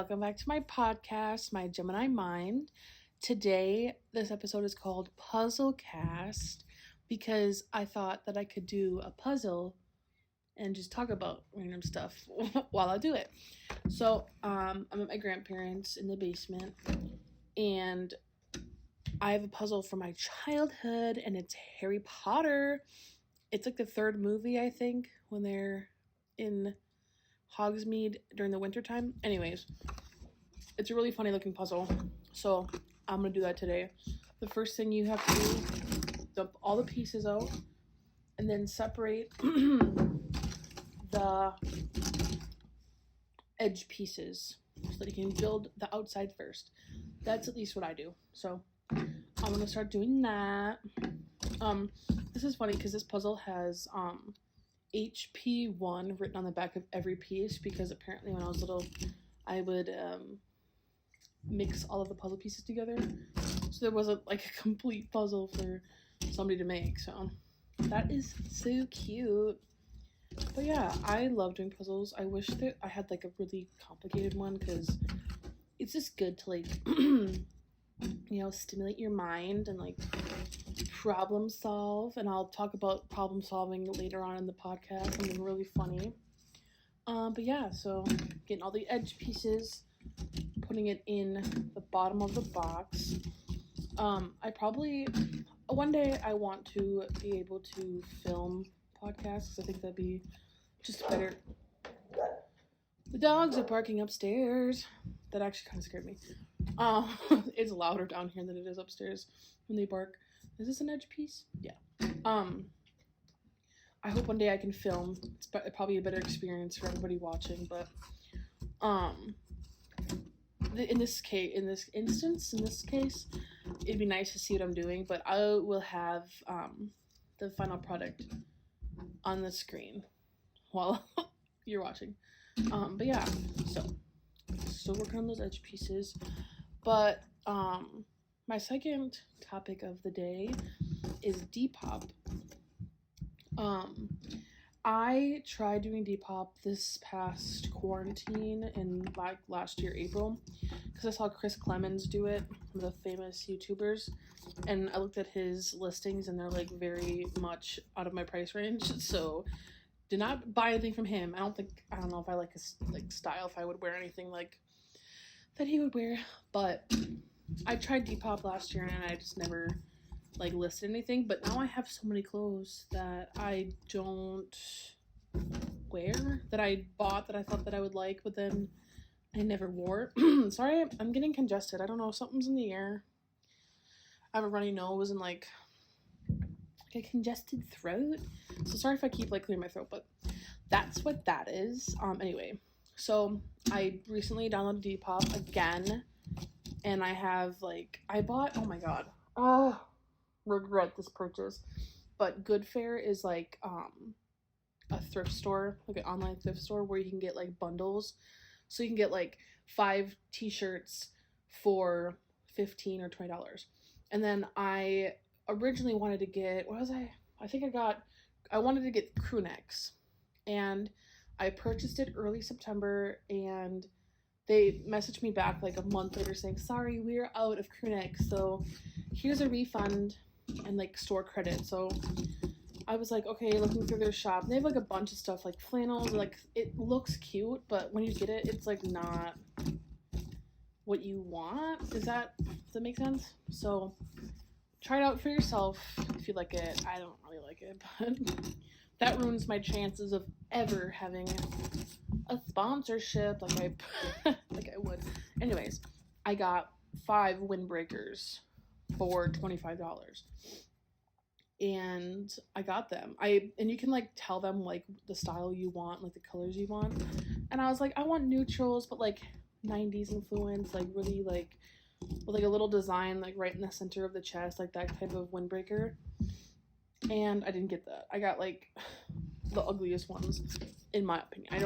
welcome back to my podcast, My Gemini Mind. Today, this episode is called Puzzlecast because I thought that I could do a puzzle and just talk about random stuff while I do it. So, I'm at my grandparents' in the basement, and I have a puzzle from my childhood, and it's Harry Potter. It's like the third movie, I think, when they're in Hogsmeade during the winter time. Anyways, it's a really funny looking puzzle, so I'm gonna do that today. The first thing you have to do, dump all the pieces out and then separate the edge pieces so that you can build the outside first. That's at least what I do. So I'm gonna start doing that. This is funny because this puzzle has HP1 written on the back of every piece, because apparently when I was little I would mix all of the puzzle pieces together, so there wasn't like a complete puzzle for somebody to make. So that is so cute. But yeah, I love doing puzzles. I wish that I had like a really complicated one, because it's just good to like stimulate your mind and like problem solve. And I'll talk about problem solving later on in the podcast, something really funny. But yeah, so getting all the edge pieces, putting it in the bottom of the box. I probably one day I want to be able to film podcasts. I think that'd be just better. The dogs are barking upstairs. That actually kind of scared me. It's louder down here than it is upstairs when they bark. Is this an edge piece? Yeah. I hope one day I can film. It's probably a better experience for everybody watching, but in this case, it'd be nice to see what I'm doing, but I will have the final product on the screen while you're watching. But yeah, so still working on those edge pieces. But my second topic of the day is Depop. I tried doing Depop this past quarantine in like last year, April, because I saw Chris Clemens do it, one of the famous YouTubers, and I looked at his listings and they're like very much out of my price range, so did not buy anything from him. I don't know if I like his like style, if I would wear anything like that he would wear, but I tried Depop last year and I just never like listed anything. But now I have so many clothes that I don't wear, that I bought, that I thought that I would like, but then I never wore. Sorry, I'm getting congested. I don't know, something's in the air. I have a runny nose and like a congested throat, so sorry if I keep like clearing my throat, but that's what that is. Anyway, so I recently downloaded Depop again, and I have like, I bought, oh my god, regret this purchase, but Good Fare is like a thrift store, like an online thrift store where you can get like bundles, so you can get like 5 t-shirts for $15 or $20. And then I originally wanted to get, I wanted to get crew necks, and I purchased it early September, and they messaged me back like a month later saying, sorry, we're out of crew necks, so here's a refund and like store credit. So I was like, okay, looking through their shop, and they have like a bunch of stuff like flannels, like it looks cute, but when you get it, it's like not what you want. Does that make sense? So try it out for yourself if you like it. I don't really like it, but that ruins my chances of ever having a sponsorship like I would. Anyways, I got 5 windbreakers for $25, and I got them. And you can like tell them like the style you want, like the colors you want, and I was like, I want neutrals, but like 90s influence, like really like with like a little design like right in the center of the chest, like that type of windbreaker. And I didn't get that. I got like the ugliest ones, in my opinion. I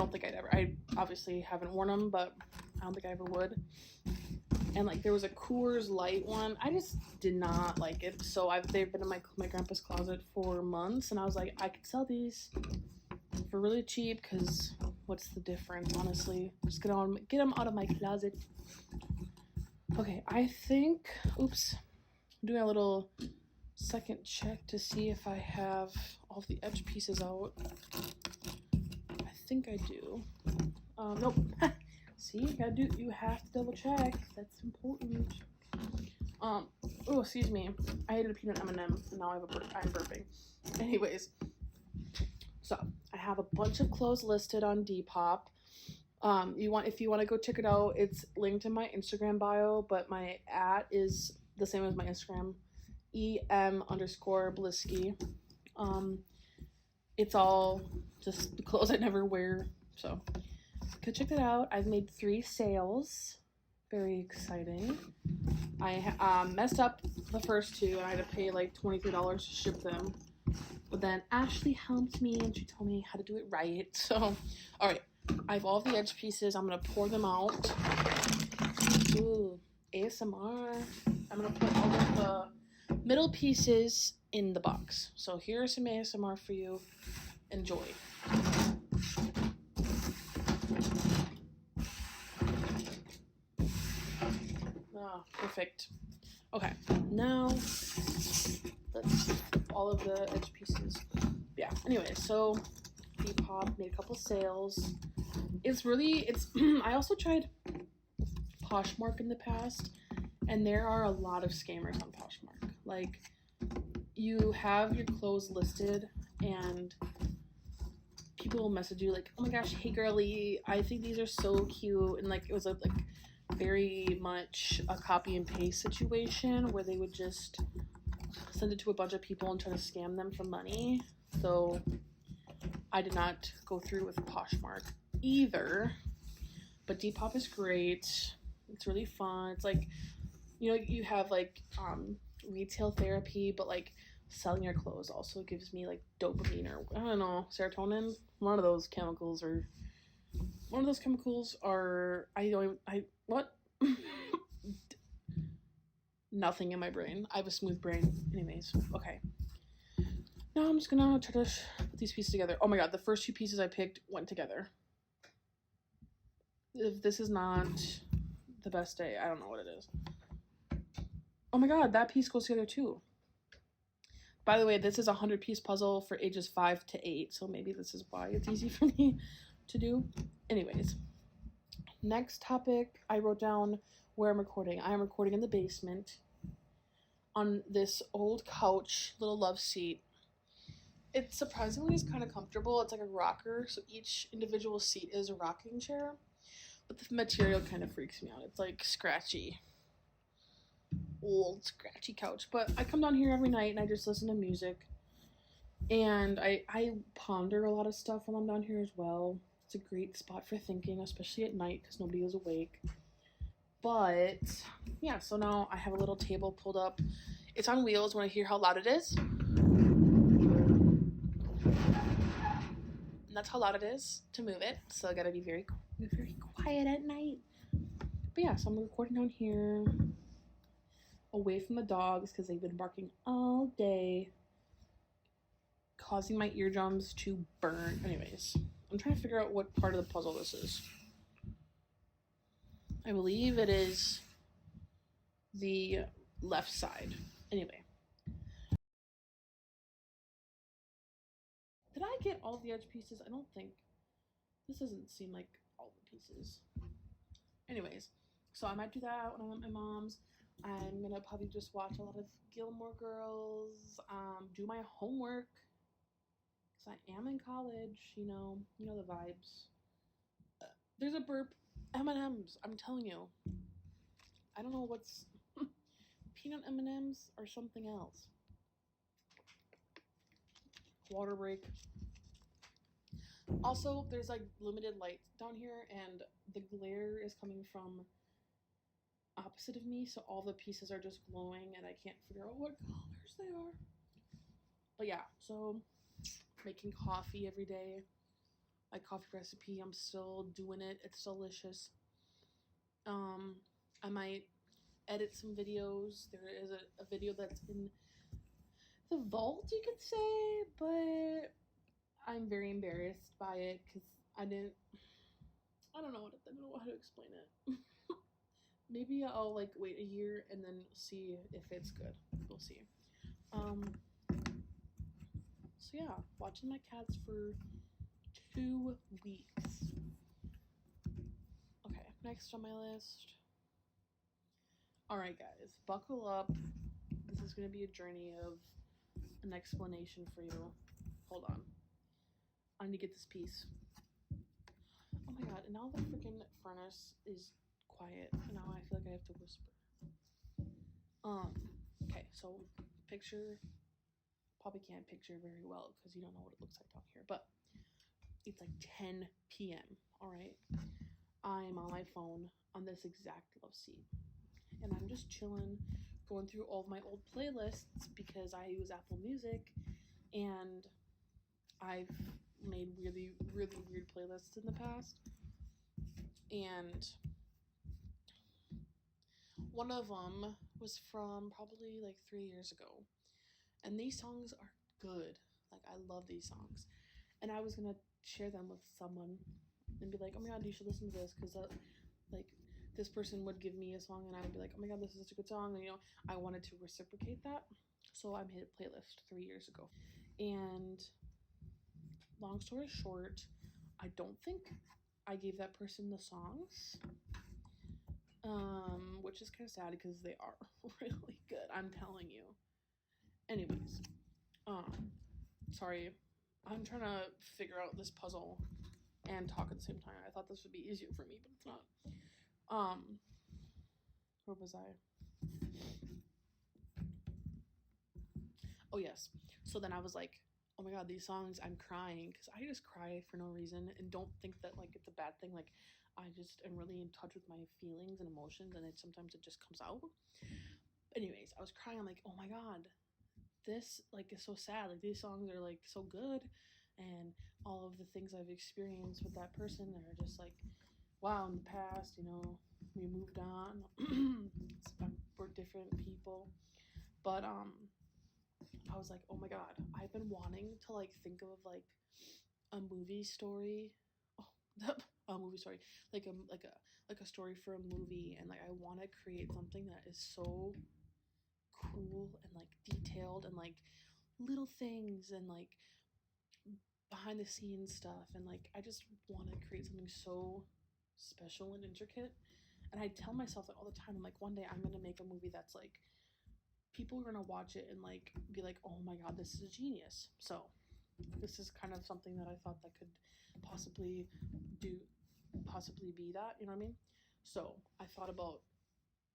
obviously haven't worn them, but I don't think I ever would. And like there was a Coors Light one, I just did not like it. So they've been in my grandpa's closet for months, and I was like, I could sell these for really cheap, because what's the difference, honestly? Just get them out of my closet. Okay, I think, oops, I'm doing a little second check to see if I have all of the edge pieces out. I think I do. Nope. See, you have to double check. That's important. Oh, excuse me. I ate a peanut M&M, and now I'm burping. Anyways, so I have a bunch of clothes listed on Depop. If you want to go check it out, it's linked in my Instagram bio, but my @ is the same as my Instagram, EM_Blisky. It's all just the clothes I never wear, so go check it out. I've made 3 sales. Very exciting. I messed up the first 2, and I had to pay like $23 to ship them. But then Ashley helped me, and she told me how to do it right. So, all right, I have all the edge pieces. I'm gonna pour them out. Ooh, ASMR. I'm gonna put all of the middle pieces in the box. So here's some ASMR for you. Enjoy. Oh, perfect. Okay, now let's flip all of the edge pieces. Yeah, anyway, so Depop made a couple sales. I also tried Poshmark in the past, and there are a lot of scammers on Poshmark. Like, you have your clothes listed, and people will message you like, oh my gosh, hey girly, I think these are so cute, and like it was like very much a copy and paste situation where they would just send it to a bunch of people and try to scam them for money. So I did not go through with Poshmark either, but Depop is great. It's really fun. It's like, you have like retail therapy, but like selling your clothes also gives me like dopamine, or I don't know, serotonin. One of those chemicals are what? Nothing in my brain. I have a smooth brain. Anyways, okay. Now I'm just gonna try to put these pieces together. Oh my god, the first 2 pieces I picked went together. If this is not the best day, I don't know what it is. Oh my god, that piece goes together too. By the way, this is a 100-piece puzzle for ages 5 to 8, so maybe this is why it's easy for me to do. Anyways, next topic, I wrote down where I'm recording. I am recording in the basement on this old couch, little love seat. It surprisingly is kind of comfortable. It's like a rocker, so each individual seat is a rocking chair, but the material kind of freaks me out. It's like scratchy, old scratchy couch. But I come down here every night and I just listen to music, and I ponder a lot of stuff when I'm down here as well. It's a great spot for thinking, especially at night because nobody is awake. But yeah, so now I have a little table pulled up. It's on wheels. Want to hear how loud it is? And that's how loud it is to move it. So I gotta be very, very quiet at night. But yeah, so I'm recording down here, away from the dogs because they've been barking all day, causing my eardrums to burn. Anyways, I'm trying to figure out what part of the puzzle this is. I believe it is the left side. Anyway. Did I get all the edge pieces? I don't think. This doesn't seem like all the pieces. Anyways, so I might do that when I'm at my mom's. I'm gonna probably just watch a lot of Gilmore Girls, do my homework, because I am in college, you know the vibes. There's a burp. M&Ms, I'm telling you. I don't know what's peanut M&Ms or something else. Water break. Also, there's like limited light down here, and the glare is coming from opposite of me, so all the pieces are just glowing, and I can't figure out what colors they are. But yeah, so making coffee every day. My coffee recipe, I'm still doing it. It's delicious. I might edit some videos. There is a video that's in the vault, you could say, but I'm very embarrassed by it because I don't know how to explain it. Maybe I'll like wait a year and then see if it's good. We'll see. Um, so yeah, watching my cats for 2 weeks. Okay, next on my list. Alright, guys, buckle up. This is going to be a journey of an explanation for you. Hold on. I need to get this piece. Oh my god, and now the freaking furnace is quiet. And now I feel like I have to whisper. Okay, so picture, probably can't picture very well because you don't know what it looks like down here, but it's like 10 p.m., alright? I'm on my phone on this exact love seat. And I'm just chilling, going through all of my old playlists because I use Apple Music, and I've made really, really weird playlists in the past. And one of them was from probably like 3 years ago. And these songs are good. Like, I love these songs. And I was going to share them with someone and be like, oh my god, you should listen to this because, like, this person would give me a song and I would be like, oh my god, this is such a good song. And, you know, I wanted to reciprocate that. So I made a playlist 3 years ago. And long story short, I don't think I gave that person the songs. Which is kind of sad because they are really good. I'm telling you. Anyways, sorry. I'm trying to figure out this puzzle and talk at the same time. I thought this would be easier for me, but it's not. Where was I? Oh, yes. So then I was like, oh my god, these songs, I'm crying because I just cry for no reason and don't think that like it's a bad thing. Like, I just am really in touch with my feelings and emotions, and sometimes it just comes out. Anyways, I was crying. I'm like, oh my god, this like is so sad. Like, these songs are like so good, and all of the things I've experienced with that person are just like, wow, in the past, you know, we moved on. We're different people, but I was like, oh my god, I've been wanting to like think of like a movie story. Oh, a movie story, like a story for a movie, and like I want to create something that is so cool and like detailed and like little things and like behind the scenes stuff, and like I just want to create something so special and intricate. And I tell myself that all the time. I'm like, one day I'm gonna make a movie that's like people are gonna watch it and like be like, oh my god, this is a genius. So this is kind of something that I thought that could possibly be that, you know what I mean? So I thought about,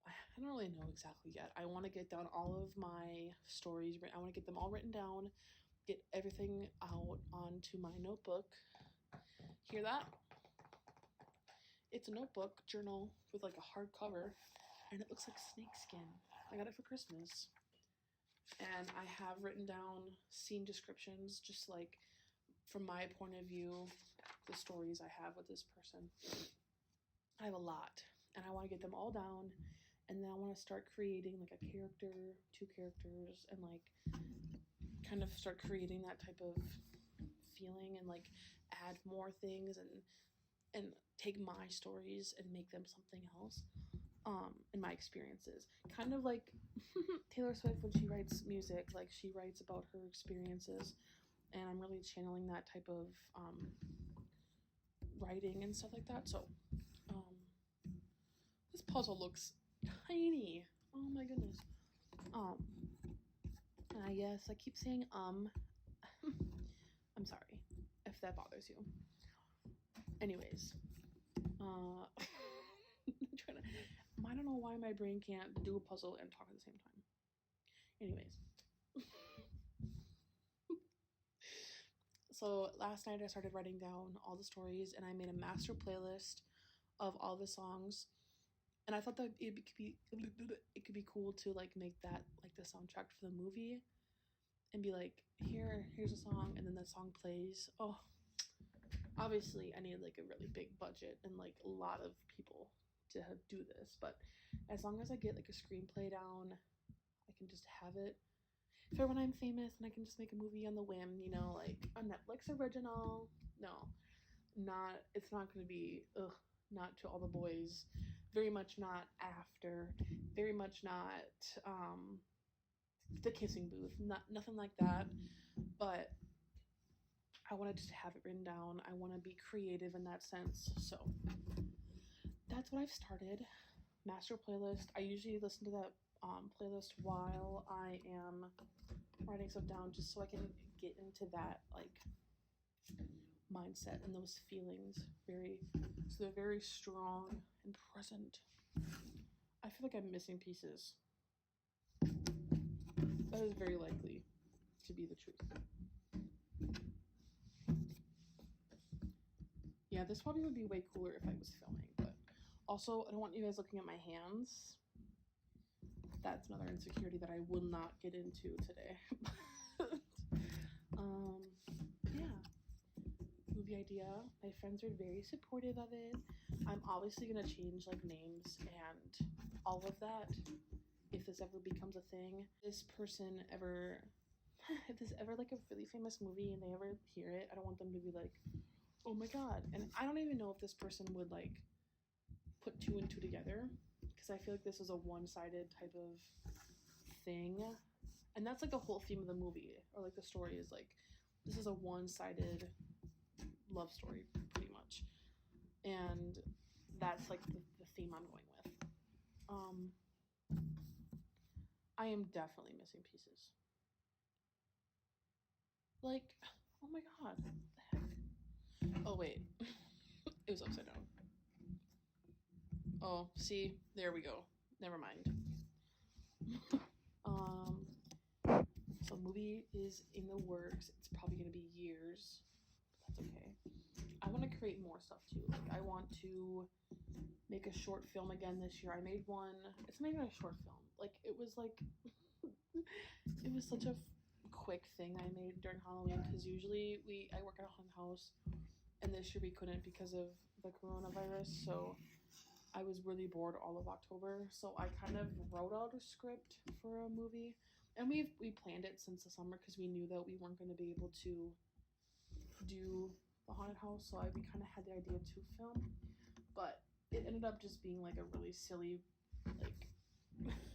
I don't really know exactly yet. I want to get down all of my stories. I want to get them all written down, get everything out onto my notebook. Hear that? It's a notebook journal with like a hard cover, and it looks like snakeskin. I got it for Christmas. And I have written down scene descriptions, just like from my point of view, the stories I have with this person. I have a lot, and I want to get them all down, and then I want to start creating like a character, 2 characters, and like kind of start creating that type of feeling, and like add more things, and take my stories and make them something else. In my experiences, kind of like Taylor Swift when she writes music, like she writes about her experiences, and I'm really channeling that type of writing and stuff like that. So this puzzle looks tiny. Oh my goodness. And I guess I keep saying I'm sorry if that bothers you. Anyways, I don't know why my brain can't do a puzzle and talk at the same time. Anyways. So last night I started writing down all the stories, and I made a master playlist of all the songs. And I thought that it could be cool to like make that like the soundtrack for the movie, and be like, here's a song, and then that song plays. Oh, obviously I need like a really big budget and like a lot of people to do this, but as long as I get like a screenplay down, I can just have it. for when I'm famous and I can just make a movie on the whim, you know, like a Netflix original. No, it's not going to be, not To All the Boys. Very much not After. Very much not The Kissing Booth. Nothing like that. But I wanted to have it written down. I want to be creative in that sense. So that's what I've started. Master playlist. I usually listen to that playlist while I am writing stuff down, just so I can get into that like mindset and those feelings so they're very strong and present. I feel like I'm missing pieces. That is very likely to be the truth. Yeah, this probably would be way cooler if I was filming, but also I don't want you guys looking at my hands. That's another insecurity that I will not get into today. Yeah. Movie idea. My friends are very supportive of it. I'm obviously gonna change like names and all of that if this ever becomes a thing. If this ever like a really famous movie and they ever hear it, I don't want them to be like, oh my god. And I don't even know if this person would like put two and two together, because I feel like this is a one-sided type of thing, and that's like the whole theme of the movie, or like the story is like, this is a one-sided love story pretty much, and that's like the theme I'm going with. I am definitely missing pieces. Like, oh my god, what the heck? Oh wait, it was upside down. Oh, see, there we go. Never mind. So movie is in the works. It's probably gonna be years, but that's okay. I want to create more stuff too. Like I want to make a short film again this year. I made one. It's not even a short film. Like it was like it was such a quick thing I made during Halloween, because usually I work at a haunted house, and this year we couldn't because of the coronavirus. So I was really bored all of October, so I kind of wrote out a script for a movie, and we planned it since the summer because we knew that we weren't going to be able to do the haunted house, so we kind of had the idea to film, but it ended up just being like a really silly, like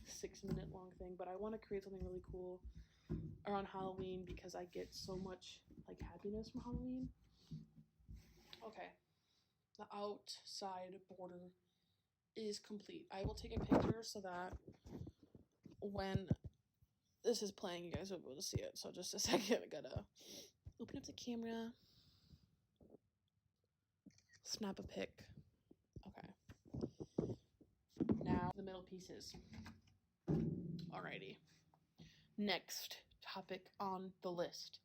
6-minute long thing. But I want to create something really cool around Halloween because I get so much like happiness from Halloween. Okay, the outside border is complete. I will take a picture so that when this is playing, you guys will be able to see it. So just a second, I gotta open up the camera, snap a pic. Okay. Now the middle pieces. Alrighty. Next topic on the list.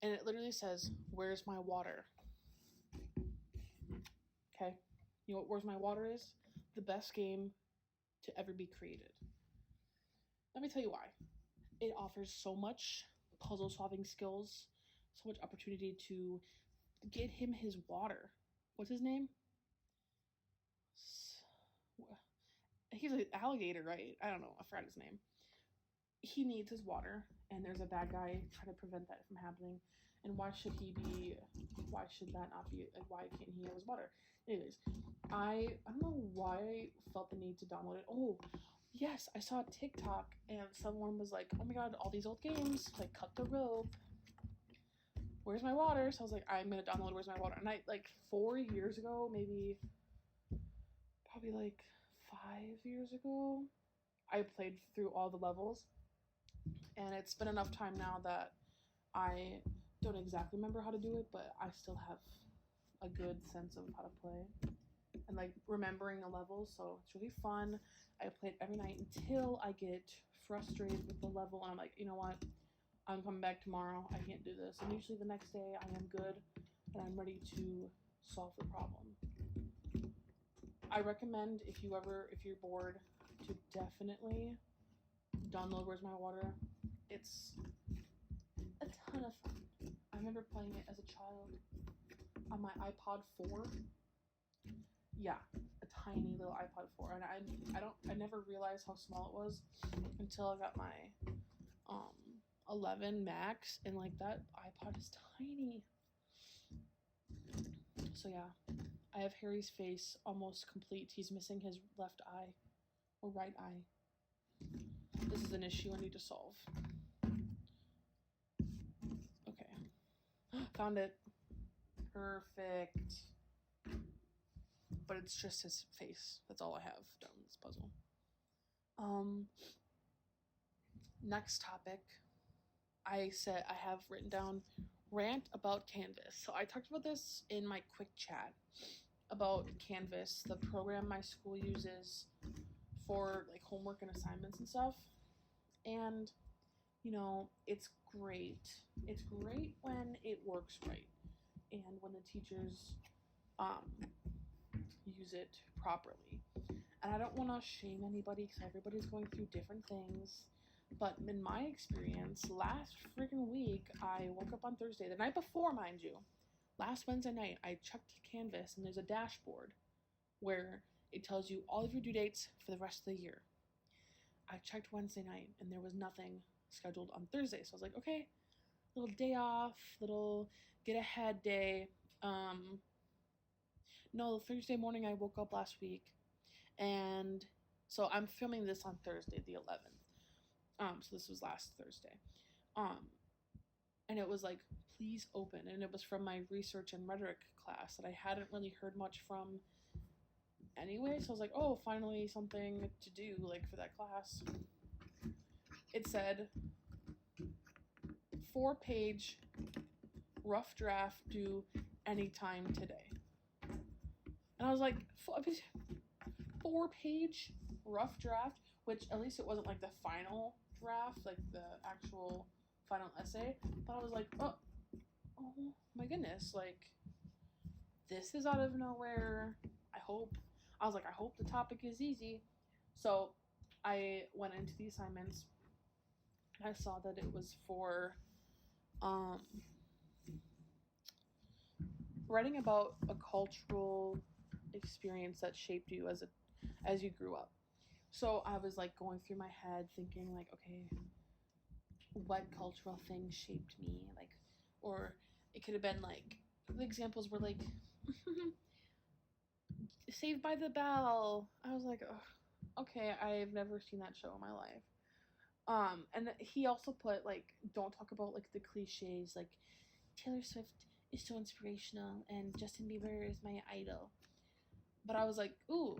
And it literally says, where's my water? Okay. You know what Where's My Water is? The best game to ever be created. Let me tell you why. It offers so much puzzle solving skills, so much opportunity to get him his water. What's his name? He's an alligator, right? I don't know. I forgot his name. He needs his water, and there's a bad guy trying to prevent that from happening. And why should that not be, like, why can't he have his water? Anyways, I don't know why I felt the need to download it. Oh, yes, I saw a TikTok, and someone was like, oh my god, all these old games, like, cut the rope. Where's My Water? So I was like, I'm gonna download Where's My Water. And I, like, 4 years ago, probably like 5 years ago, I played through all the levels. And it's been enough time now that I don't exactly remember how to do it, but I still have a good sense of how to play and like remembering the levels. So it's really fun. I play it every night until I get frustrated with the level, and I'm like, you know what? I'm coming back tomorrow. I can't do this. And usually the next day I am good and I'm ready to solve the problem. I recommend if you're bored, to definitely download Where's My Water. It's a ton of fun. I remember playing it as a child on my iPod 4. Yeah, a tiny little iPod 4, and I never realized how small it was until I got my um 11 max, and like that iPod is tiny. So yeah, I have Harry's face almost complete. He's missing his left eye or right eye. This is an issue I need to solve. Okay. Found it. Perfect. But it's just his face. That's all I have done with this puzzle. Next topic. I have written down rant about Canvas. So I talked about this in my quick chat about Canvas, the program my school uses for like homework and assignments and stuff. And it's great. It's great when it works right and when the teachers use it properly. And I don't want to shame anybody because everybody's going through different things. But in my experience, last freaking week, I woke up on Thursday, the night before, mind you. Last Wednesday night, I checked Canvas, and there's a dashboard where it tells you all of your due dates for the rest of the year. I checked Wednesday night, and there was nothing scheduled on Thursday. So I was like, okay, little day off, little get ahead day. No, Thursday morning I woke up last week, and so I'm filming this on Thursday, the 11th. So this was last Thursday. And it was like, please open. And it was from my research and rhetoric class that I hadn't really heard much from anyway. So I was like, oh, finally something to do, like, for that class. It said, 4-page rough draft due anytime today. And I was like, 4-page rough draft, which at least it wasn't like the final draft, like the actual final essay. But I was like, oh my goodness, like, this is out of nowhere. I hope the topic is easy. So I went into the assignments and I saw that it was for writing about a cultural experience that shaped you as you grew up. So I was like going through my head thinking like, okay, what cultural thing shaped me? Like, or it could have been like, the examples were like Saved by the Bell. I was like, oh, okay, I've never seen that show in my life. And he also put like, don't talk about like the cliches, like Taylor Swift is so inspirational and Justin Bieber is my idol. But I was like, ooh,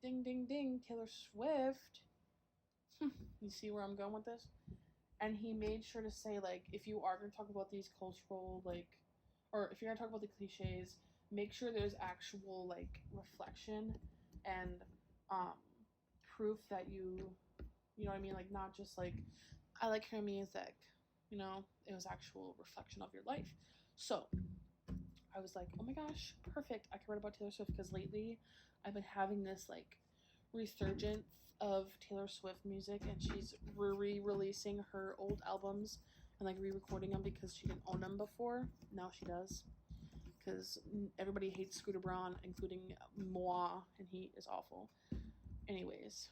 ding ding ding, Taylor Swift. You see where I'm going with this? And he made sure to say, like, if you are going to talk about these cultural, like, or if you're going to talk about the cliches, make sure there's actual, like, reflection and proof that you know what I mean? Like, not just, like, I like her music, it was actual reflection of your life. So I was like, oh my gosh, perfect. I can write about Taylor Swift because lately I've been having this, like, resurgence of Taylor Swift music, and she's re-releasing her old albums and like re-recording them because she didn't own them before. Now she does, because everybody hates Scooter Braun, including moi, and he is awful. Anyways,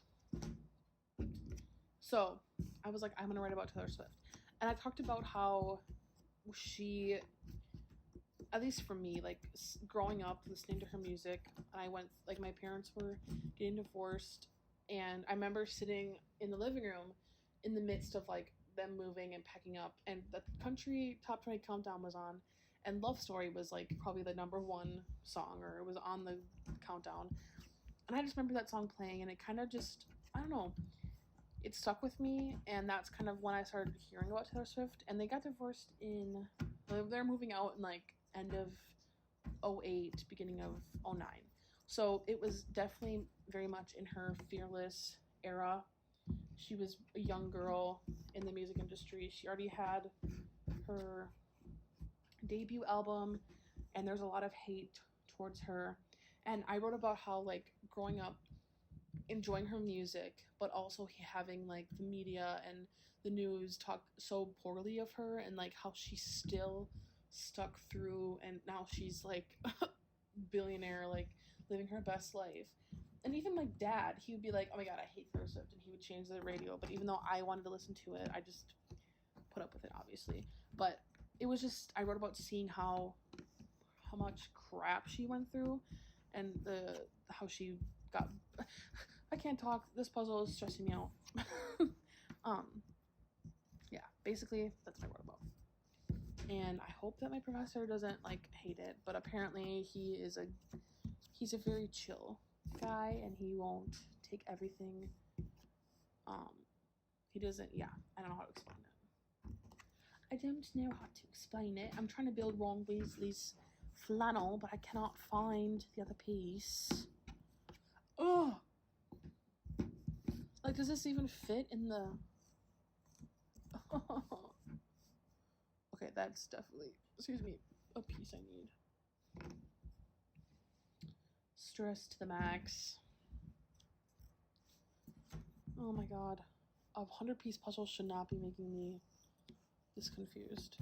so I was like, I'm gonna write about Taylor Swift, and I talked about how she, at least for me, like growing up listening to her music, I went, like, my parents were getting divorced, and I remember sitting in the living room in the midst of like them moving and packing up, and the country top 20 countdown was on, and Love Story was like probably the number one song, or it was on the countdown, and I just remember that song playing, and it kind of just, I don't know, it stuck with me, and that's kind of when I started hearing about Taylor Swift. And they got divorced they're moving out in like end of 08, beginning of 09. So it was definitely very much in her fearless era. She was a young girl in the music industry. She already had her debut album, and there's a lot of hate towards her. And I wrote about how, like, growing up enjoying her music, but also having like the media and the news talk so poorly of her, and like how she still stuck through, and now she's like billionaire, like living her best life. And even my dad, he would be like, oh my god, I hate Taylor Swift, and he would change the radio. But even though I wanted to listen to it, I just put up with it, obviously. But it was just, I wrote about seeing how much crap she went through, and how she got. I can't talk. This puzzle is stressing me out. Yeah, basically that's what I wrote about. And I hope that my professor doesn't like hate it, but apparently he's a very chill guy, and he won't take everything. He doesn't. Yeah, I don't know how to explain it. I don't know how to explain it. I'm trying to build Ron Weasley's flannel, but I cannot find the other piece. Oh, like, does this even fit in the? Okay, that's definitely, excuse me, a piece I need. Stress to the max. Oh my god. A 100-piece puzzle should not be making me this confused.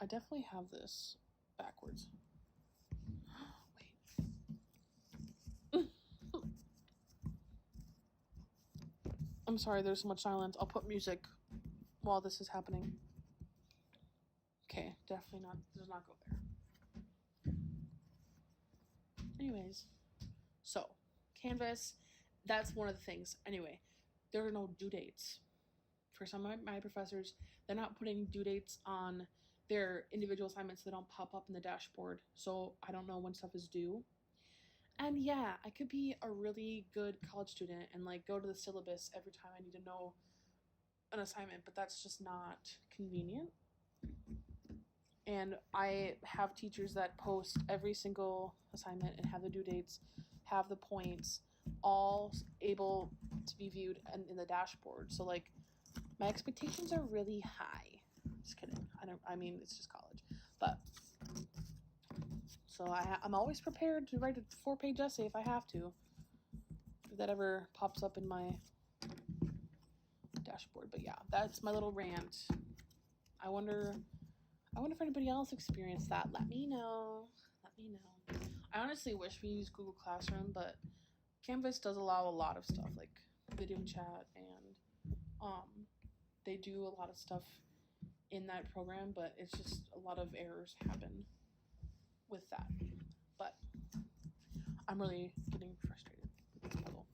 I definitely have this backwards. Wait. I'm sorry, there's so much silence. I'll put music while this is happening. Okay, definitely not, does not go there. Anyways, so, Canvas, that's one of the things. Anyway, there are no due dates. For some of my professors, they're not putting due dates on their individual assignments. They don't pop up in the dashboard, so I don't know when stuff is due. And yeah, I could be a really good college student and like go to the syllabus every time I need to know an assignment, but that's just not convenient. And I have teachers that post every single assignment and have the due dates, have the points, all able to be viewed in the dashboard. So like, my expectations are really high. Just kidding. I mean, it's just college. But, so I'm always prepared to write a 4-page essay if I have to. If that ever pops up in my dashboard. But yeah, that's my little rant. I wonder if anybody else experienced that. Let me know. I honestly wish we used Google Classroom, but Canvas does allow a lot of stuff like video chat, and they do a lot of stuff in that program, but it's just a lot of errors happen with that. But I'm really getting frustrated with this puzzle,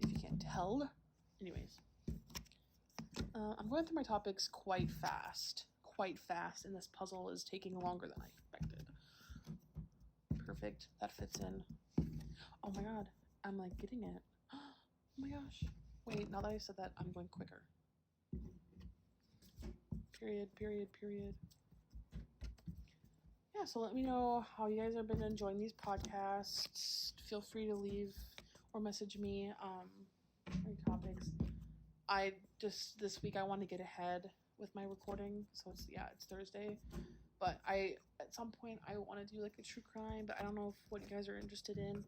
if you can't tell. Anyways, I'm going through my topics quite fast, and this puzzle is taking longer than I expected. Perfect, that fits in. Oh my god, I'm like getting it. Oh my gosh. Wait, now that I said that, I'm going quicker. Period. Yeah, so let me know how you guys have been enjoying these podcasts. Feel free to leave or message me any topics. This week I want to get ahead with my recording, so it's Thursday. But at some point I want to do like a true crime, but I don't know what you guys are interested in.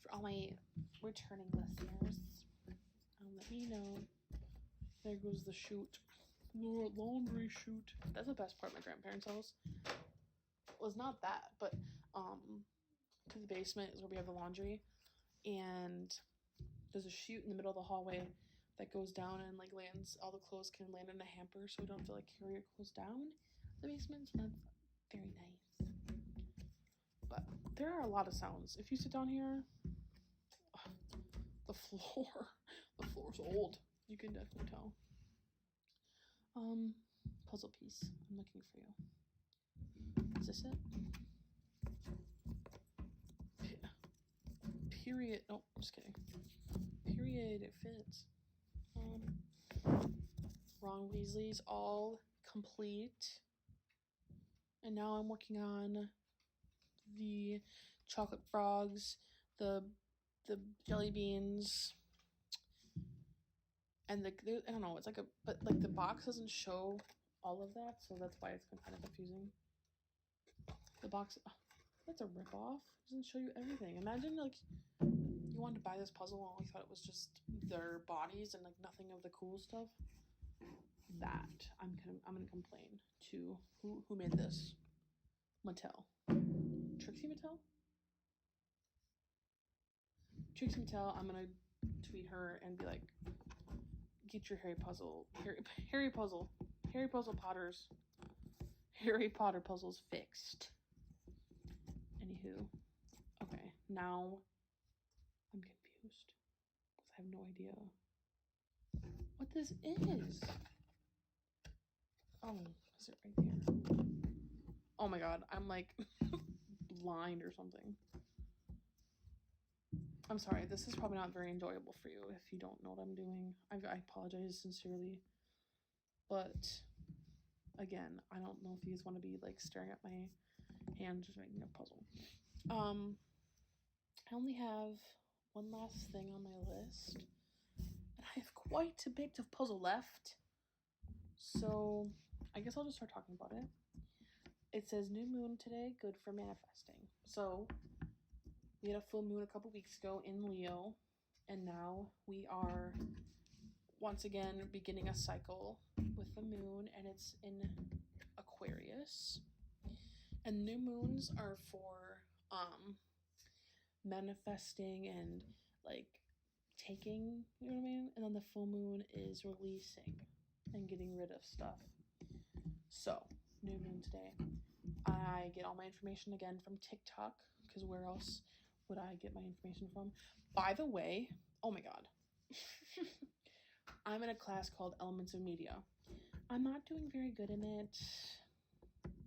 For all my returning listeners, let me know. There goes the chute. The laundry chute. That's the best part of my grandparents' house. Well, it's not that, but to the basement is where we have the laundry, and there's a chute in the middle of the hallway that goes down and like lands. All the clothes can land in a hamper, so we don't have to like carry your clothes down the basement. So that's very nice. But there are a lot of sounds. If you sit down here, the floor's old. You can definitely tell. Puzzle piece. I'm looking for you. Is this it? Period. No, I'm just kidding. Period. It fits. Ron Weasley's all complete. And now I'm working on the chocolate frogs, the jelly beans, and I don't know, it's like but like the box doesn't show all of that, so that's why it's kind of confusing. The box, that's a ripoff. It doesn't show you everything. Imagine like you wanted to buy this puzzle and you thought it was just their bodies and like nothing of the cool stuff. That I'm gonna complain to who made this. Mattel. Trixie Mattel? Trixie Mattel, I'm gonna tweet her and be like, get your Harry Potter puzzles fixed. Anywho, okay, now I'm confused because I have no idea what this is. Oh, is it right there? Oh my god, I'm like blind or something. I'm sorry, this is probably not very enjoyable for you if you don't know what I'm doing. I apologize sincerely. But again, I don't know if you guys want to be like staring at my hand just making a puzzle. I only have one last thing on my list. And I have quite a bit of puzzle left. So I guess I'll just start talking about it. It says new moon today, good for manifesting. So we had a full moon a couple weeks ago in Leo, and now we are once again beginning a cycle with the moon, and it's in Aquarius. And new moons are for manifesting and like taking, you know what I mean? And then the full moon is releasing and getting rid of stuff. So, new moon today. I get all my information again from TikTok, because where else would I get my information from? By the way, oh my god. I'm in a class called Elements of Media. I'm not doing very good in it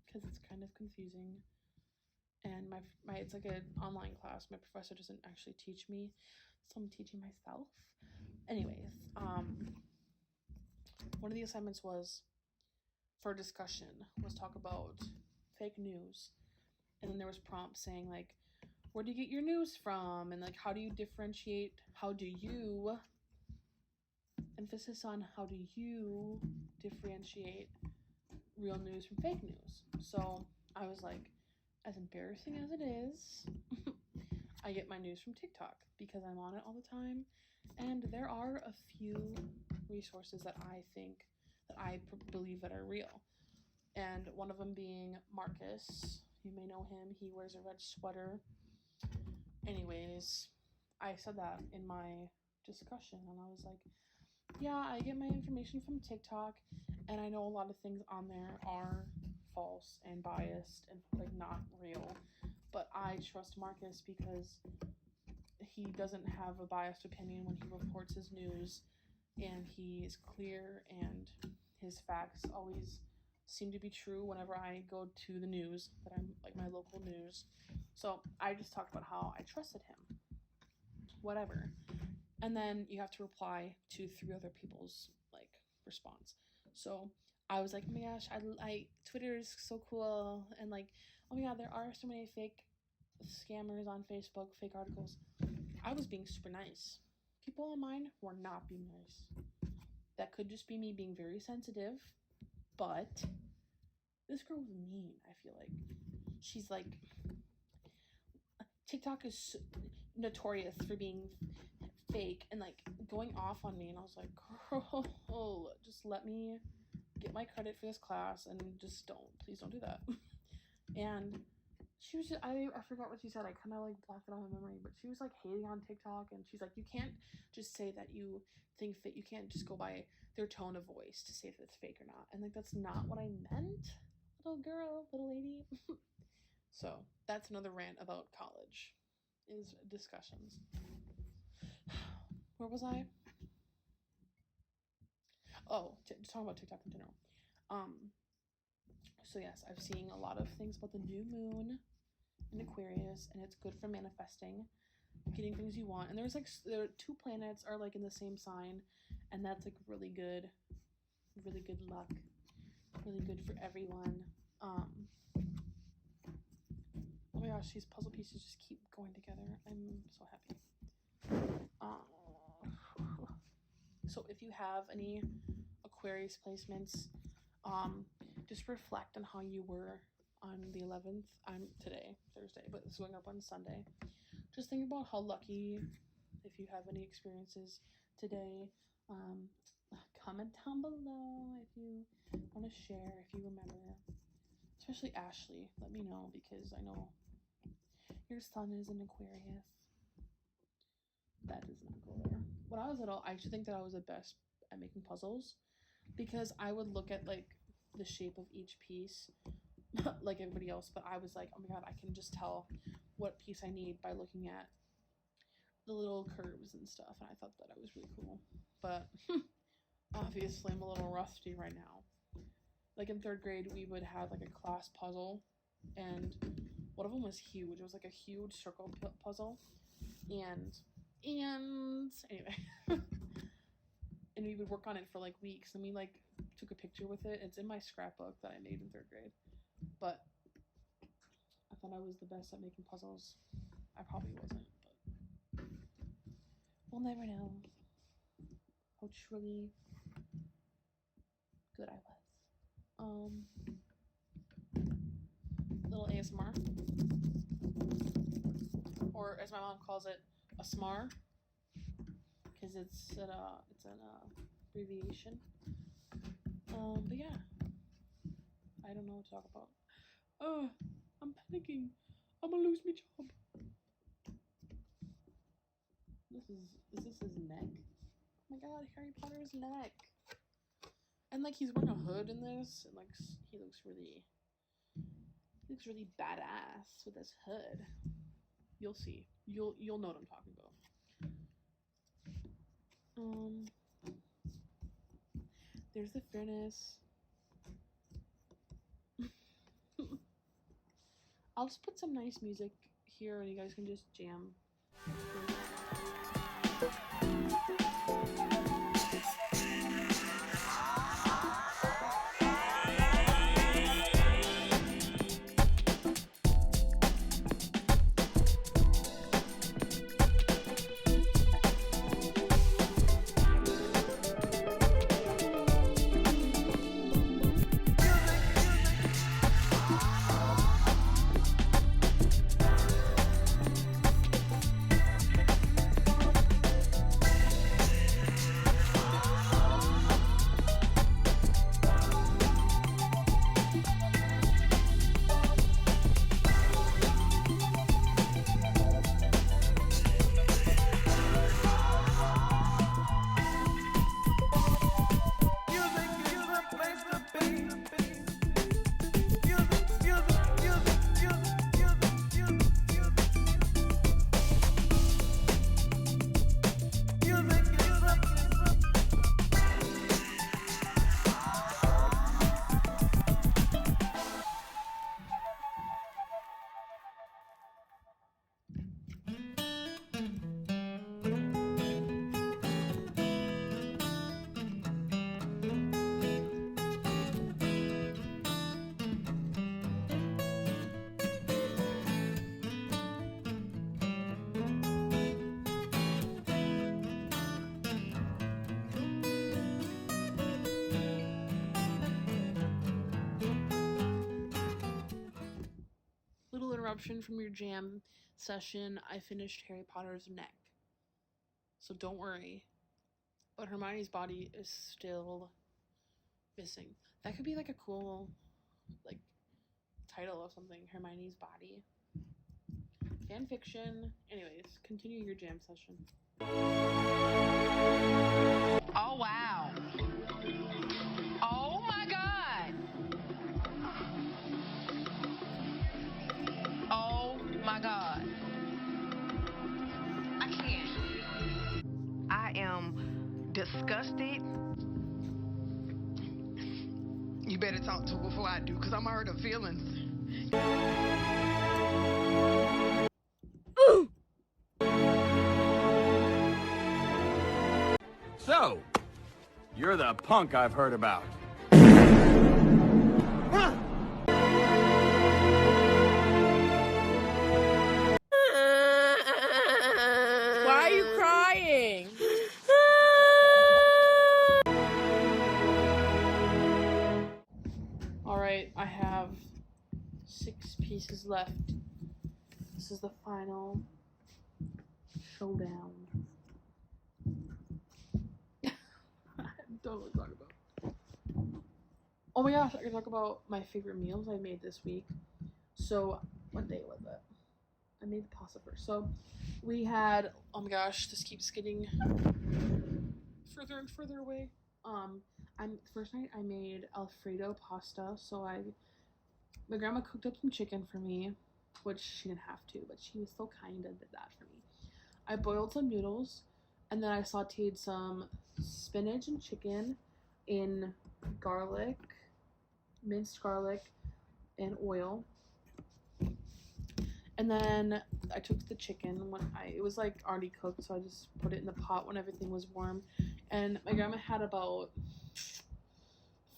because it's kind of confusing. And my it's like an online class. My professor doesn't actually teach me, so I'm teaching myself. Anyways, one of the assignments was for discussion was talk about fake news, and then there was prompts saying like, where do you get your news from, and like how do you differentiate? How do you emphasis on how do you differentiate real news from fake news? So I was like, as embarrassing as it is, I get my news from TikTok because I'm on it all the time, and there are a few resources that I think that I believe that are real, and one of them being Marcus. You may know him. He wears a red sweater. Anyways, I said that in my discussion, and I was like, yeah, I get my information from TikTok, and I know a lot of things on there are false and biased and like not real, but I trust Marcus because he doesn't have a biased opinion when he reports his news, and he is clear, and his facts always seem to be true whenever I go to the news, that I'm like my local news. So I just talked about how I trusted him. Whatever. And then you have to reply to 3 other people's like response. So I was like, oh my gosh, I Twitter is so cool, and like, oh my god, there are so many fake scammers on Facebook, fake articles. I was being super nice. People on mine were not being nice. That could just be me being very sensitive, but this girl was mean, I feel like. She's like, TikTok is notorious for being fake and like going off on me, and I was like, girl, just let me get my credit for this class and just please don't do that. And she was just, I forgot what she said. I kind of like blocked it out of my memory, but she was like hating on TikTok, and she's like, you can't just say that you think that you can't just go by their tone of voice to say if it's fake or not. And like, that's not what I meant, little girl, little lady. So that's another rant about college, is discussions. Where was I? Oh, just talking about TikTok in general. So yes, I've seen a lot of things about the new moon in Aquarius, and it's good for manifesting, getting things you want. And there are 2 planets are like in the same sign, and that's like really good luck, really good for everyone. Oh my gosh, these puzzle pieces just keep going together. I'm so happy. So if you have any Aquarius placements, just reflect on how you were on the 11th. I'm today, Thursday, but it's going up on Sunday. Just think about how lucky, if you have any experiences today. Comment down below if you want to share, if you remember. Especially Ashley, let me know, because I know your sun is in Aquarius. That does not go there. When I was little, I used to think that I was the best at making puzzles because I would look at like the shape of each piece like everybody else, but I was like, oh my god, I can just tell what piece I need by looking at the little curves and stuff, and I thought that I was really cool. But obviously, I'm a little rusty right now. Like in 3rd grade, we would have like a class puzzle, and one of them was huge. It was like a huge circle puzzle, and anyway, and we would work on it for like weeks, and we like took a picture with it. It's in my scrapbook that I made in 3rd grade, but I thought I was the best at making puzzles. I probably wasn't, but we'll never know how truly good I was. Little ASMR, or as my mom calls it, a SMAR, because it's an abbreviation. But yeah, I don't know what to talk about. I'm panicking. I'm gonna lose my job. Is this his neck? Oh my god, Harry Potter's neck. And like he's wearing a hood in this, and like he looks really badass with his hood. You'll see. You'll know what I'm talking about. There's the furnace. I'll just put some nice music here and you guys can just jam. Little interruption from your jam session. I finished Harry Potter's neck. So don't worry. But Hermione's body is still missing. That could be like a cool like title of something. Hermione's body. Fan fiction. Anyways, continue your jam session. Oh wow. Oh my god. Oh my god. I can't. I am disgusted. You better talk to her before I do, because I'm hurt her feelings. So, you're the punk I've heard about. Why are you crying? Alright, I have 6 pieces left. This is the final showdown. Don't want to talk about. Oh my gosh, I can talk about my favorite meals I made this week. So, what day was it? I made the pasta first. So we had, oh my gosh, this keeps getting further and further away. First night I made Alfredo pasta. So my grandma cooked up some chicken for me, which she didn't have to, but she was so kind and did that for me. I boiled some noodles, and then I sauteed some spinach and chicken in garlic, minced garlic, and oil. And then I took the chicken it was like already cooked, so I just put it in the pot when everything was warm. And my grandma had about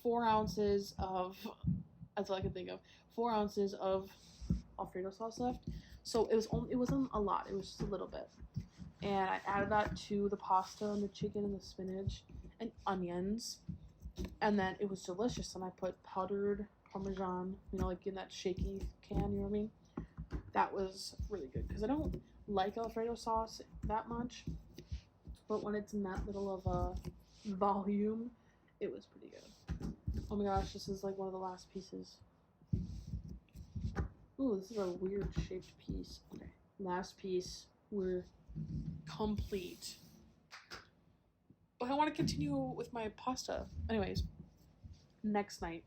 4 ounces of, that's all I can think of, 4 ounces of Alfredo sauce left. So it wasn't a lot, it was just a little bit. And I added that to the pasta and the chicken and the spinach and onions. And then it was delicious. And I put powdered Parmesan, like in that shaky can, you know what I mean? That was really good because I don't like Alfredo sauce that much, but when it's in that little of a volume, it was pretty good. Oh my gosh, this is like one of the last pieces. Ooh, this is a weird shaped piece. Okay, last piece, we're complete. But I want to continue with my pasta. Anyways, next night,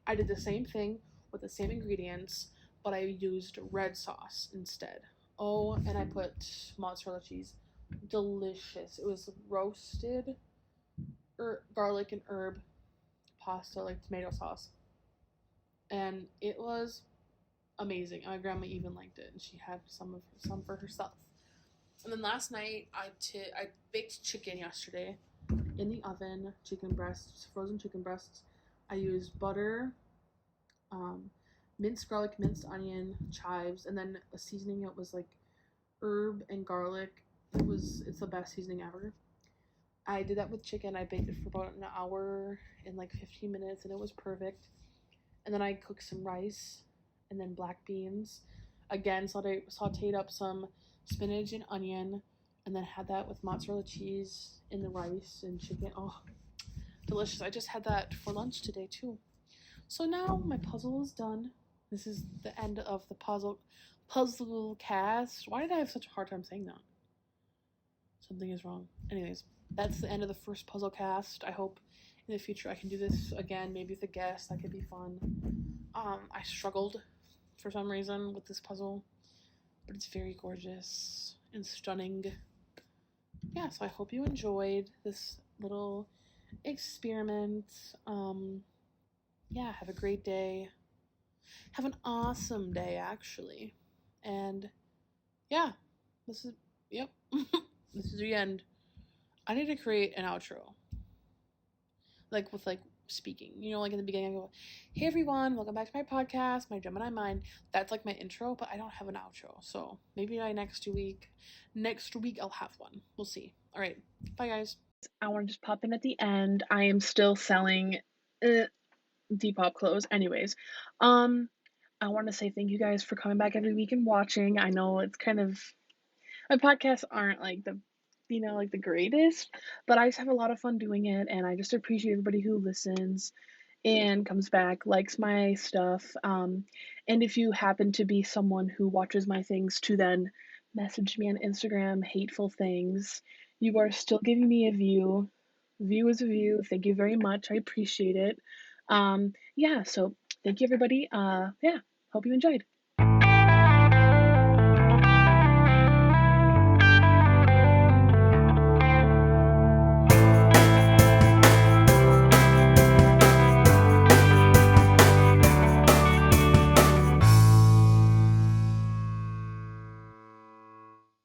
I did the same thing with the same ingredients, but I used red sauce instead. Oh, and I put mozzarella cheese. Delicious. It was roasted garlic and herb pasta, like tomato sauce. And it was amazing. My grandma even liked it, and she had some for herself. And then last night, I baked chicken yesterday in the oven, frozen chicken breasts. I used butter, minced garlic, minced onion, chives, and then a seasoning. It was like herb and garlic. It's the best seasoning ever. I did that with chicken. I baked it for about an hour and like 15 minutes, and it was perfect. And then I cooked some rice and then black beans. Again, sauteed up some spinach and onion, and then had that with mozzarella cheese in the rice and chicken. Oh, delicious. I just had that for lunch today too. So now my puzzle is done. This is the end of the Puzzlecast. Why did I have such a hard time saying that? Something is wrong. Anyways, that's the end of the first Puzzlecast. I hope in the future I can do this again, maybe with a guest. That could be fun. I struggled for some reason with this puzzle, but it's very gorgeous and stunning. Yeah, so I hope you enjoyed this little experiment. Yeah, have a great day. Have an awesome day, actually. And yeah, this is the end. I need to create an outro. Like with speaking. Like in the beginning I go, "Hey everyone, welcome back to my podcast, my Gemini Mind." That's like my intro, but I don't have an outro. So maybe next week I'll have one. We'll see. All right. Bye guys. I want to just pop in at the end. I am still selling Depop clothes. Anyways, I want to say thank you guys for coming back every week and watching. I know it's kind of, my podcasts aren't like the the greatest, but I just have a lot of fun doing it, and I just appreciate everybody who listens and comes back, likes my stuff. And if you happen to be someone who watches my things to then message me on Instagram hateful things, you are still giving me a view. View is a view. Thank you very much. I appreciate it. Yeah, so thank you everybody. Yeah, hope you enjoyed.